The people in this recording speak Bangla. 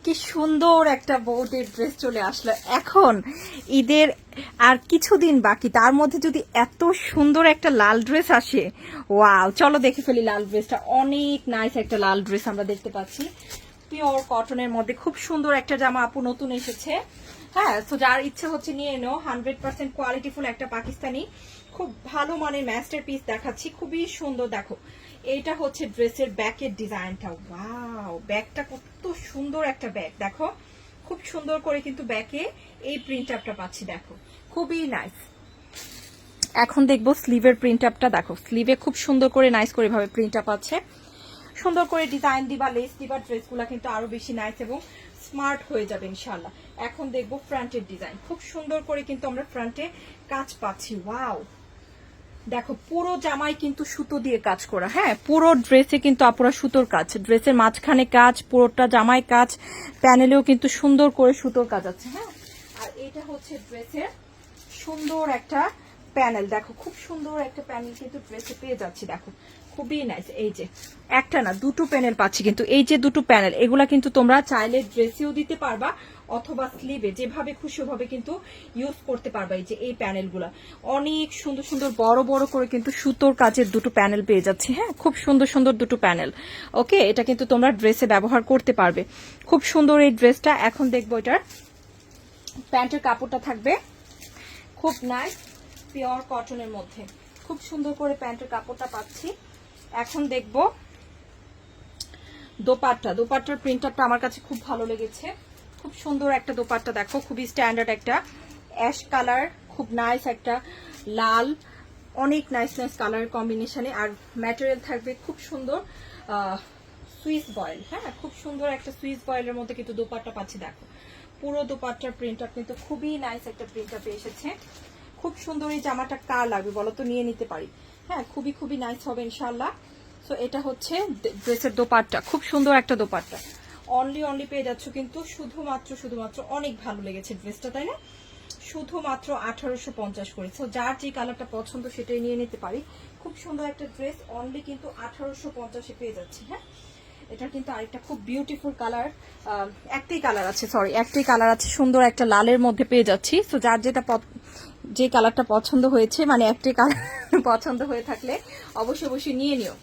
কি সুন্দর একটা বউদের ড্রেস চলে আসলো এখন ঈদের আর কিছুদিন বাকি, তার মধ্যে যদি এত সুন্দর একটা লাল ড্রেস আসে, ওয়াও! চলো দেখে ফেলি লাল ড্রেসটা। অনেক নাইস একটা লাল ড্রেস আমরা দেখতে পাচ্ছি, পিওর কটনের মধ্যে খুব সুন্দর একটা জামা। আপু নতুন এসেছে, হ্যাঁ, তো যার ইচ্ছে হচ্ছে নিয়ে নাও। 100% কোয়ালিটিফুল একটা পাকিস্তানি খুব ভালো মানের মাস্টার পিস দেখাচ্ছি, খুবই সুন্দর। দেখো এইটা হচ্ছে ড্রেসের ব্যাকের ডিজাইনটা, ওয়াও! ব্যাগটা কত সুন্দর একটা ব্যাগ, দেখো খুব সুন্দর করে কিন্তু ব্যাকে এই প্রিন্ট আপটা পাচ্ছি, দেখো খুবই নাইস। এখন দেখবো স্লিভের প্রিন্ট আপটা, দেখো স্লিভে খুব সুন্দর করে নাইস করে ভাবে প্রিন্ট আপ আছে। সুন্দর করে ডিজাইন দিবা, লেস দিবা, ড্রেসগুলো কিন্তু আরো বেশি নাইস এবং স্মার্ট হয়ে যাবে ইনশাল্লাহ। এখন দেখবো ফ্রন্টের ডিজাইন, খুব সুন্দর করে কিন্তু আমরা ফ্রন্টে কাজ পাচ্ছি, ওয়াও! দেখো পুরো জামাই কিন্তু সুতো দিয়ে কাজ করা, হ্যাঁ, পুরো ড্রেসে কিন্তু আপুরা সুতোর কাজ, ড্রেসের মাঝখানে কাজ, পুরোটা জামাই কাজ, প্যানেলেও কিন্তু সুন্দর করে সুতোর কাজ আছে, হ্যাঁ। আর এটা হচ্ছে ড্রেসের সুন্দর একটা প্যানেল, দেখো খুব সুন্দর একটা প্যানেল কিন্তু ড্রেসে পেয়ে যাচ্ছি, দেখো খুবই নাইস। এই যে একটা না দুটো প্যানেল পাচ্ছি, কিন্তু এই যে দুটো প্যানেল, এগুলা কিন্তু তোমরা চাইলে ড্রেসেও দিতে পারবা অথবা স্লিভে, যেভাবে খুশি ওভাবে কিন্তু ইউজ করতে পারবা। এই যে এই প্যানেলগুলা অনেক সুন্দর সুন্দর বড় বড় করে কিন্তু সুতোর কাজের দুটো প্যানেল পেয়ে যাচ্ছি, হ্যাঁ, খুব সুন্দর সুন্দর দুটো প্যানেল। ওকে, এটা কিন্তু তোমরা ড্রেসে ব্যবহার করতে পারবে, খুব সুন্দর এই ড্রেসটা। এখন দেখবো এটার প্যান্টের কাপড়টা থাকবে খুব নাইস পিওর কটনের মধ্যে, খুব সুন্দর করে প্যান্টের কাপড়টা পাচ্ছি। এখন দেখব দোপাট্টা, দোপাট্টার প্রিন্ট আপটা আমার কাছে খুব ভালো লেগেছে, খুব সুন্দর একটা দোপাট্টা, দেখো খুবই স্ট্যান্ডার্ড একটা অ্যাশ কালার, খুব নাইস একটা লাল, অনেক নাইস নাইস কালার কম্বিনেশনে। আর ম্যাটেরিয়াল থাকবে খুব সুন্দর সুইস বয়েল, হ্যাঁ, খুব সুন্দর একটা সুইস বয়েলের মধ্যে কিন্তু দোপাট্টা পাচ্ছি, দেখো পুরো দোপাট্টার প্রিন্ট আপ কিন্তু খুবই নাইস একটা প্রিন্ট আপ এসেছে। খুব সুন্দর এই জামাটা কার লাগবে বলো তো, নিয়ে নিতে পারি, হ্যাঁ, খুবই খুবই নাইস হবে ইনশাল্লাহ। সো এটা হচ্ছে ড্রেসের দোপাট্টা, খুব সুন্দর একটা দোপাট্টা, অনলি পেয়ে যাচ্ছ কিন্তু শুধুমাত্র অনেক ভালো লেগেছে ড্রেসটা, তাই না? শুধুমাত্র 1850 করে। সো যার যে কালারটা পছন্দ সেটাই নিয়ে নিতে পারি। খুব সুন্দর একটা ড্রেস, অনলি কিন্তু 1850-এ পেয়ে যাচ্ছি, হ্যাঁ। এটা কিন্তু আরেকটা খুব বিউটিফুল কালার, একটাই কালার আছে, একটাই কালার আছে, সুন্দর একটা লালের মধ্যে পেয়ে যাচ্ছি। সো যার যেটা যে কালারটা পছন্দ হয়েছে, মানে একটাই কালার পছন্দ হয়ে থাকলে অবশ্যই নিয়ে নিও।